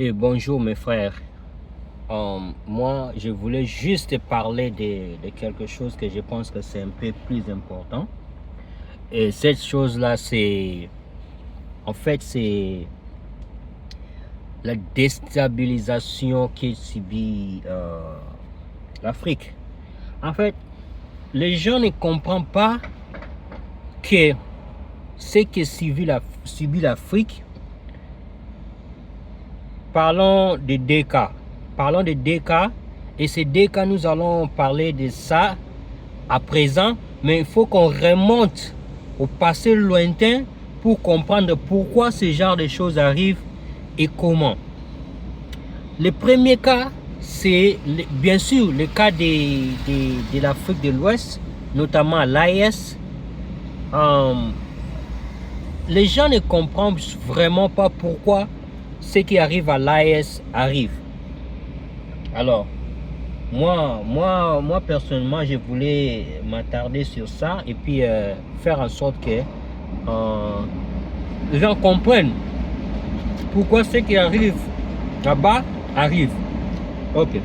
Et bonjour mes frères. Moi, je voulais juste parler de quelque chose que je pense que c'est un peu plus important. Et cette chose-là, c'est la déstabilisation qui subit l'Afrique. En fait, les gens ne comprennent pas que ce que subit l'Afrique. Parlons de deux cas. Parlons de deux cas. Et ces deux cas, nous allons parler de ça à présent. Mais il faut qu'on remonte au passé lointain pour comprendre pourquoi ce genre de choses arrivent et comment. Le premier cas, c'est bien sûr le cas de l'Afrique de l'Ouest, notamment l'AES. Les gens ne comprennent vraiment pas pourquoi ce qui arrive à l'AES arrive. Alors, moi personnellement, je voulais m'attarder sur ça et puis faire en sorte que les gens comprennent pourquoi ce qui arrive là-bas arrive. Ok.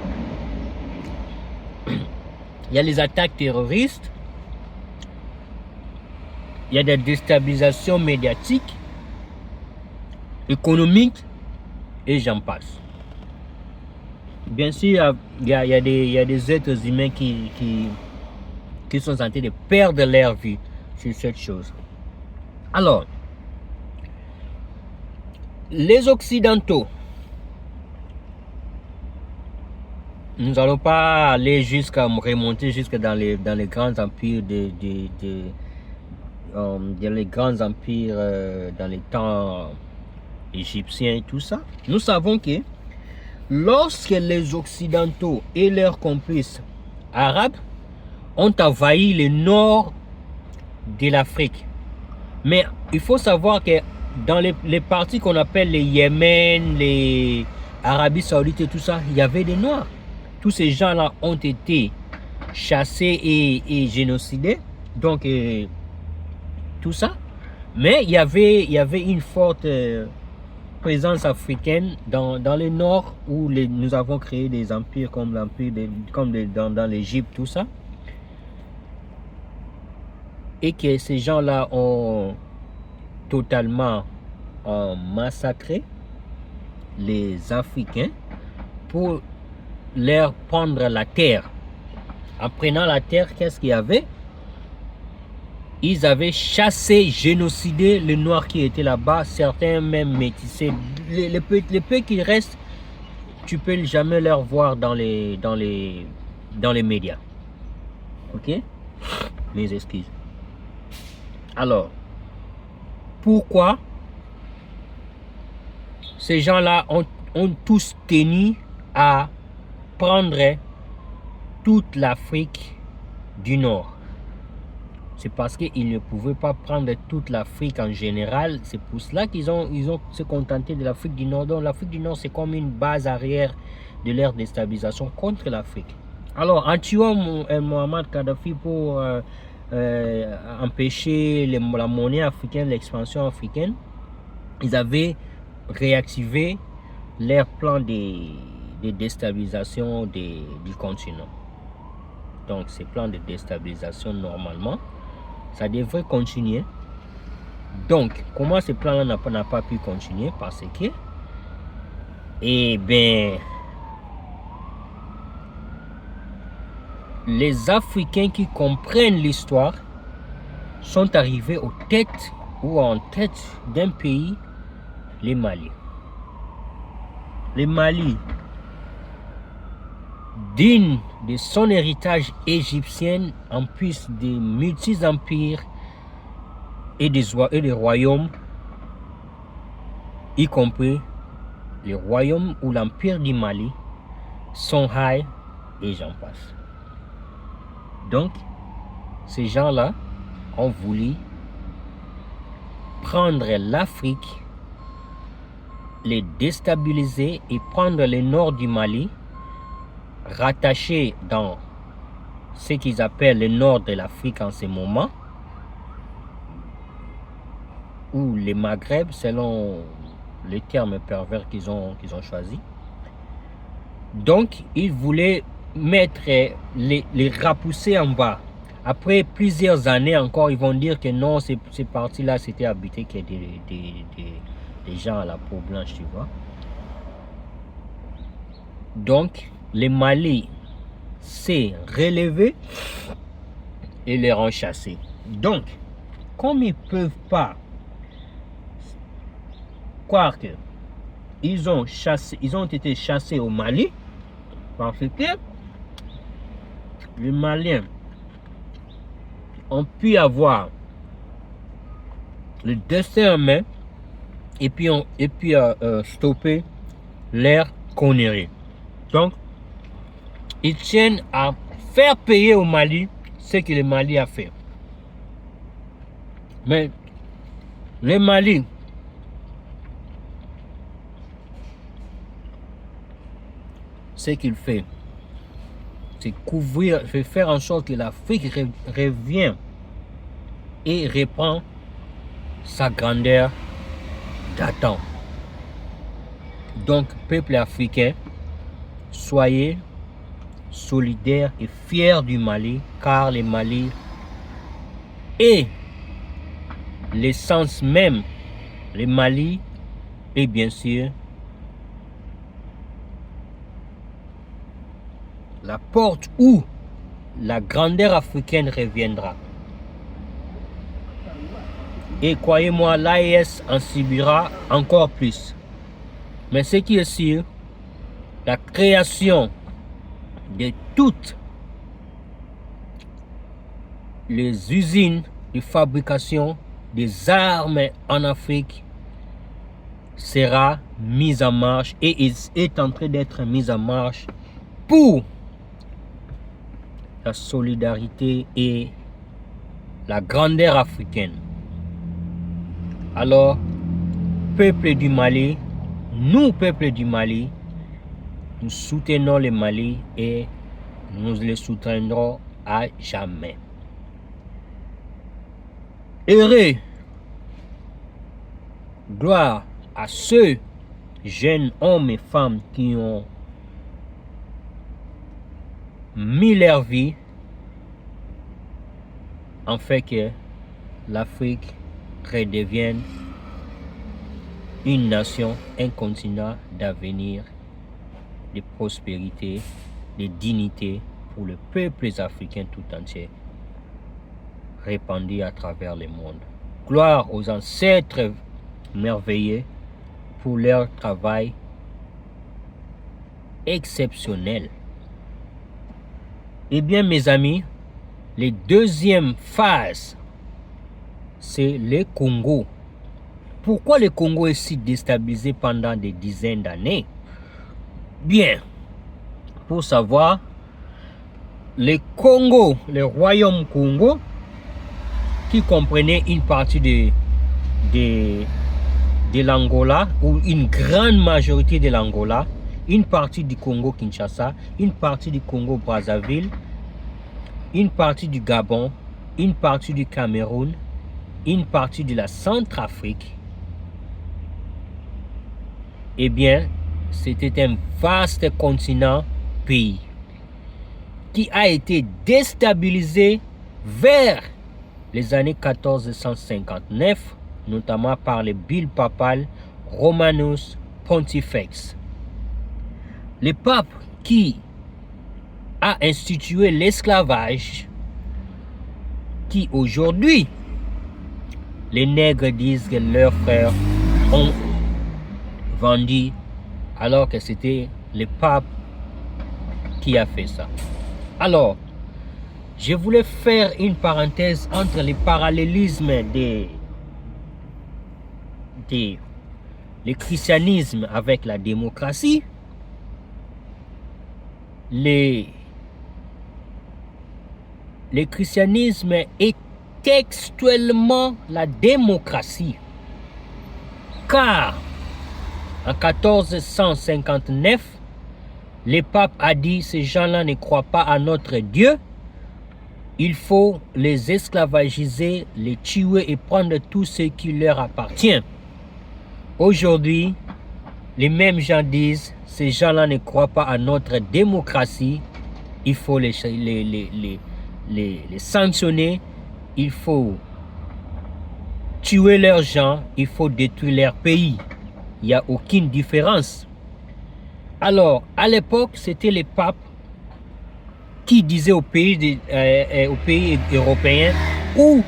Il y a les attaques terroristes, il y a des déstabilisations médiatiques, économiques et j'en passe. Bien sûr, il y a des êtres humains qui sont en train de perdre leur vie sur cette chose. Alors, les Occidentaux, nous n'allons pas aller jusqu'à remonter jusque dans les grands empires les grands empires dans les temps égyptiens et tout ça. Nous savons que lorsque les Occidentaux et leurs complices arabes ont envahi le nord de l'Afrique, mais il faut savoir que dans les parties qu'on appelle les Yémen, les Arabie Saoudite et tout ça, il y avait des Noirs. Tous ces gens-là ont été chassés et génocidés. Donc, tout ça. Mais il y avait une forte présence africaine dans le nord où nous avons créé des empires comme l'empire dans l'Égypte, tout ça. Et que ces gens-là ont totalement massacré les Africains pour leur prendre la terre. En prenant la terre, qu'est-ce qu'il y avait? Ils avaient chassé, génocidé les Noirs qui étaient là-bas, certains même métissés. Les peu qui restent, tu peux jamais les voir dans les médias. Ok? Mes excuses. Alors, pourquoi ces gens-là ont tous tenu à prendre toute l'Afrique du Nord? C'est parce qu'ils ne pouvaient pas prendre toute l'Afrique en général. C'est pour cela qu'ils ont se contenté de l'Afrique du Nord. Donc l'Afrique du Nord, c'est comme une base arrière de leur déstabilisation contre l'Afrique. Alors, en tuant Mohamed Kadhafi pour empêcher la monnaie africaine, l'expansion africaine, ils avaient réactivé leur plan de déstabilisation du continent. Donc, ces plans de déstabilisation, normalement, ça devrait continuer. Donc, comment ce plan-là n'a pas pu continuer? Parce que, eh bien, les Africains qui comprennent l'histoire sont arrivés aux têtes ou en tête d'un pays, les Mali. Les Mali, digne de son héritage égyptien, en plus des multi-empires et des royaumes, y compris les royaumes ou l'empire du Mali, Songhai et j'en passe. Donc, ces gens-là ont voulu prendre l'Afrique, les déstabiliser et prendre le nord du Mali, rattaché dans ce qu'ils appellent le nord de l'Afrique en ce moment, ou les Maghreb selon les termes pervers qu'ils ont choisis. Donc, ils voulaient mettre les repousser en bas. Après plusieurs années encore, ils vont dire que non, ces parties-là, c'était habité qu'il y a des gens à la peau blanche, tu vois. Donc, le Mali s'est relevé et les ont chassés. Donc, comme ils ne peuvent pas croire que ils ont été chassés au Mali, parce que les Maliens ont pu avoir le destin en main et puis stopper leur connerie. Donc, ils tiennent à faire payer au Mali ce que le Mali a fait. Mais le Mali, ce qu'il fait, c'est couvrir, c'est faire en sorte que l'Afrique revient et reprend sa grandeur d'antan. Donc, peuple africain, soyez solidaires et fiers du Mali, car le Mali est l'essence même. Le Mali est bien sûr la porte où la grandeur africaine reviendra. Et croyez-moi, l'AES en subira encore plus. Mais ce qui est sûr, la création de toutes les usines de fabrication des armes en Afrique sera mise en marche et est en train d'être mise en marche pour la solidarité et la grandeur africaine. Alors, peuple du Mali, nous, peuple du Mali, nous soutenons le Mali et nous le soutiendrons à jamais. Heureux, gloire à ceux jeunes hommes et femmes qui ont mis leur vie en fait que l'Afrique redevienne une nation, un continent d'avenir, de prospérité, de dignité pour le peuple africain tout entier, répandu à travers le monde. Gloire aux ancêtres merveilleux pour leur travail exceptionnel. Eh bien, mes amis, la deuxième phase, c'est le Congo. Pourquoi le Congo est si déstabilisé pendant des dizaines d'années? Bien, pour savoir, le Congo, le royaume Congo, qui comprenait une partie de l'Angola, ou une grande majorité de l'Angola, une partie du Congo-Kinshasa, une partie du Congo-Brazzaville, une partie du Gabon, une partie du Cameroun, une partie de la Centrafrique. Eh bien, c'était un vaste continent pays qui a été déstabilisé vers les années 1459, notamment par le bulle papal Romanus Pontifex. Le pape qui a institué l'esclavage, qui aujourd'hui, les nègres disent que leurs frères ont vendu, alors que c'était le pape qui a fait ça. Alors, je voulais faire une parenthèse entre les parallélismes le christianisme avec la démocratie, le christianisme est textuellement la démocratie, car en 1459, le pape a dit: ces gens-là ne croient pas à notre Dieu, il faut les esclavagiser, les tuer et prendre tout ce qui leur appartient. Aujourd'hui, les mêmes gens disent, ces gens-là ne croient pas à notre démocratie, il faut les sanctionner, il faut tuer leurs gens, il faut détruire leur pays. Il n'y a aucune différence. Alors, à l'époque, c'était les papes qui disaient aux pays européens où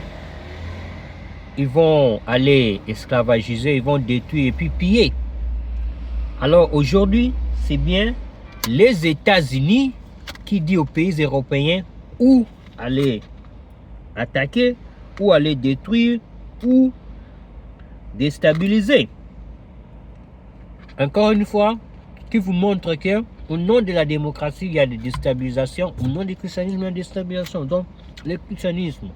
ils vont aller esclavagiser, ils vont détruire et puis piller. Alors aujourd'hui, c'est bien les États-Unis qui disent aux pays européens où aller attaquer, où aller détruire, ou déstabiliser. Encore une fois, qui vous montre que au nom de la démocratie, il y a des déstabilisations, au nom du christianisme, il y a des déstabilisations. Donc, le christianisme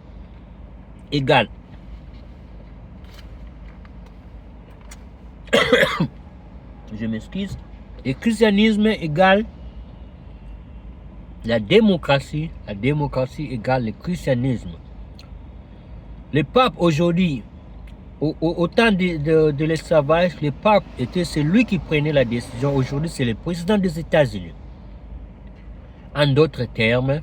égale je m'excuse, le christianisme égale la démocratie égale le christianisme. Le pape aujourd'hui, au temps de l'esclavage, le pape était celui qui prenait la décision. Aujourd'hui, c'est le président des États-Unis. En d'autres termes,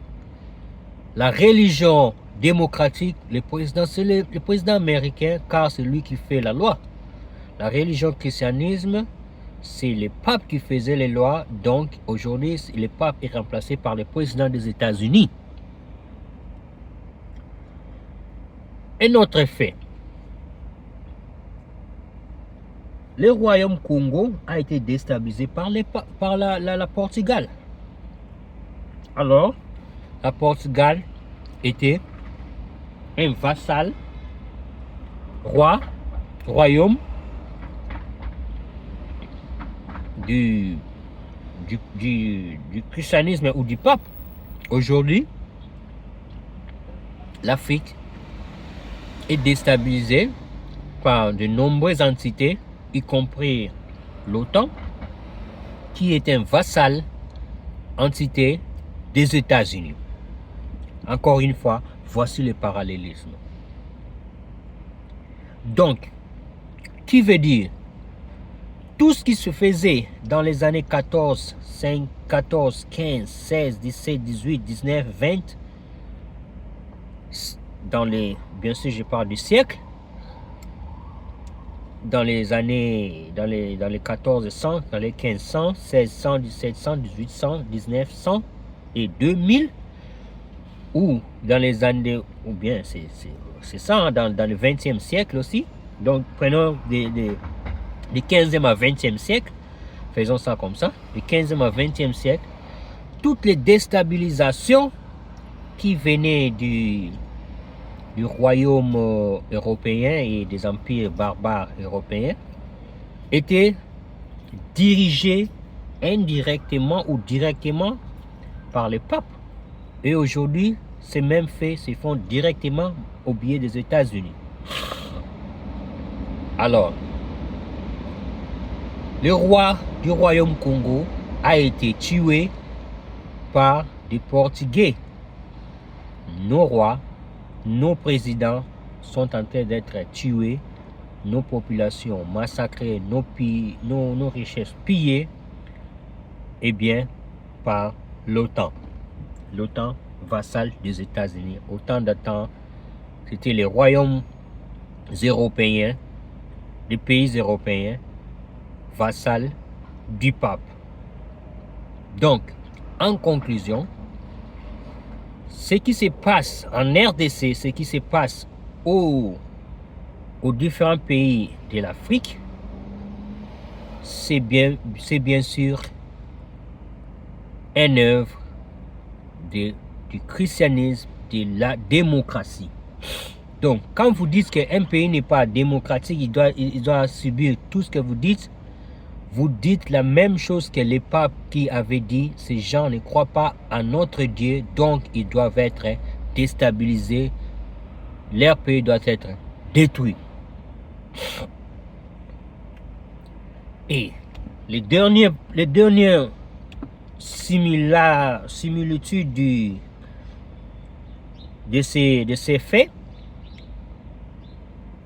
la religion démocratique, le président, c'est le président américain, car c'est lui qui fait la loi. La religion christianisme, c'est le pape qui faisait les lois. Donc, aujourd'hui, le pape est remplacé par le président des États-Unis. Un autre fait. Le royaume Congo a été déstabilisé par la Portugal. Alors, la Portugal était un vassal, royaume du christianisme ou du pape. Aujourd'hui, l'Afrique est déstabilisée par de nombreuses entités, y compris l'OTAN, qui est un vassal entité des États-Unis. Encore une fois, voici le parallélisme. Donc, qui veut dire tout ce qui se faisait dans les années 14, 5, 14, 15, 16, 17, 18, 19, 20, bien sûr je parle du siècle, dans les années, dans les 1400, dans les 1500, 1600, 1700, 1800, 1900 et 2000, ou dans les années, ou bien c'est ça, dans le 20e siècle aussi. Donc prenons du 15e à 20e siècle, faisons ça comme ça, du 15e à 20e siècle, toutes les déstabilisations qui venaient du royaume européen et des empires barbares européens étaient dirigés indirectement ou directement par les papes. Et aujourd'hui, ces mêmes faits se font directement au biais des États-Unis. Alors, le roi du royaume Congo a été tué par des Portugais. Nos rois, nos présidents sont en train d'être tués, nos populations massacrées, nos richesses pillées, et bien par l'OTAN. L'OTAN, vassal des États-Unis. Autant de temps, c'était les royaumes européens, les pays européens, vassal du pape. Donc, en conclusion, ce qui se passe en RDC, ce qui se passe aux différents pays de l'Afrique, c'est bien sûr une œuvre du christianisme, de la démocratie. Donc, quand vous dites qu'un pays n'est pas démocratique, il doit subir tout ce que vous dites la même chose que les papes qui avaient dit, ces gens ne croient pas à notre Dieu, donc ils doivent être déstabilisés, leur pays doit être détruit. Et les dernières similitudes de ces faits,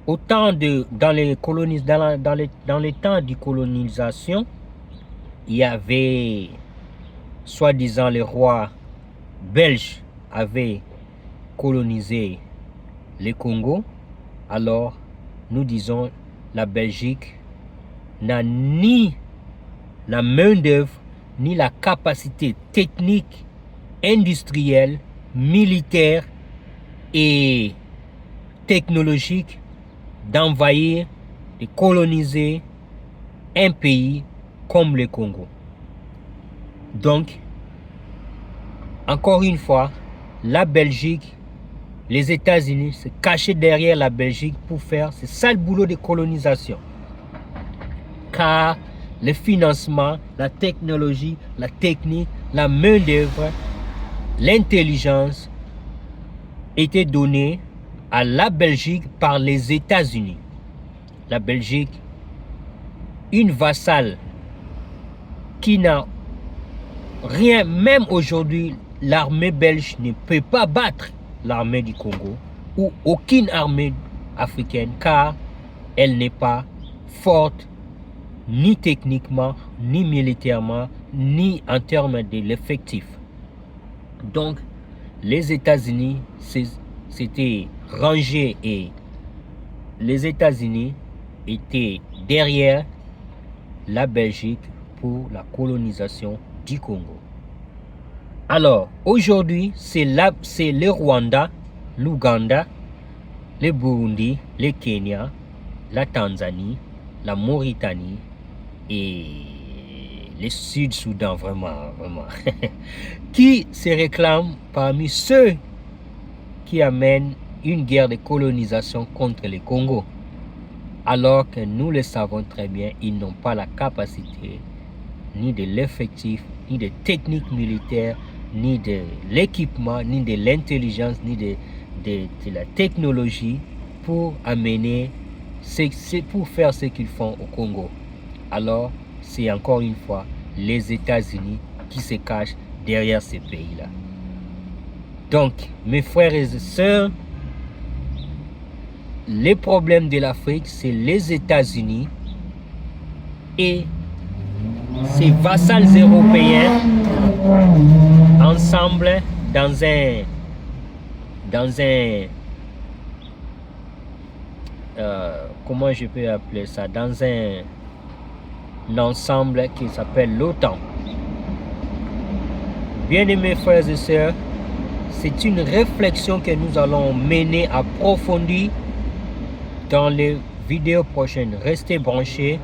dans les temps de colonisation, il y avait, soi-disant, les rois belges avaient colonisé le Congo. Alors, nous disons, la Belgique n'a ni la main-d'œuvre, ni la capacité technique, industrielle, militaire et technologique d'envahir, de coloniser un pays comme le Congo. Donc, encore une fois, la Belgique, les États-Unis se cachaient derrière la Belgique pour faire ce sale boulot de colonisation. Car le financement, la technologie, la technique, la main-d'œuvre, l'intelligence étaient donnés à la Belgique par les États-Unis. La Belgique, une vassale qui n'a rien, même aujourd'hui, l'armée belge ne peut pas battre l'armée du Congo ou aucune armée africaine car elle n'est pas forte ni techniquement, ni militairement, ni en termes de l'effectif. Donc, les États-Unis s'étaient rangés et les États-Unis étaient derrière la Belgique pour la colonisation du Congo. Alors, aujourd'hui, c'est le Rwanda, l'Ouganda, le Burundi, le Kenya, la Tanzanie, la Mauritanie et le Sud-Soudan, vraiment, qui se réclament parmi ceux qui amènent une guerre de colonisation contre le Congo. Alors que nous le savons très bien, ils n'ont pas la capacité, ni de l'effectif, ni de technique militaire, ni de l'équipement, ni de l'intelligence, ni de la technologie pour amener, pour faire ce qu'ils font au Congo. Alors, c'est encore une fois les États-Unis qui se cachent derrière ces pays-là. Donc, mes frères et sœurs, les problèmes de l'Afrique, c'est les États-Unis et ces vassals européens ensemble dans un comment je peux appeler ça, dans un ensemble qui s'appelle l'OTAN. Bien-aimés frères et sœurs, c'est une réflexion que nous allons mener approfondie dans les vidéos prochaines. Restez branchés,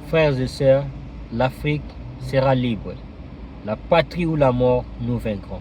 frères et sœurs, l'Afrique sera libre. La patrie ou la mort, nous vaincrons.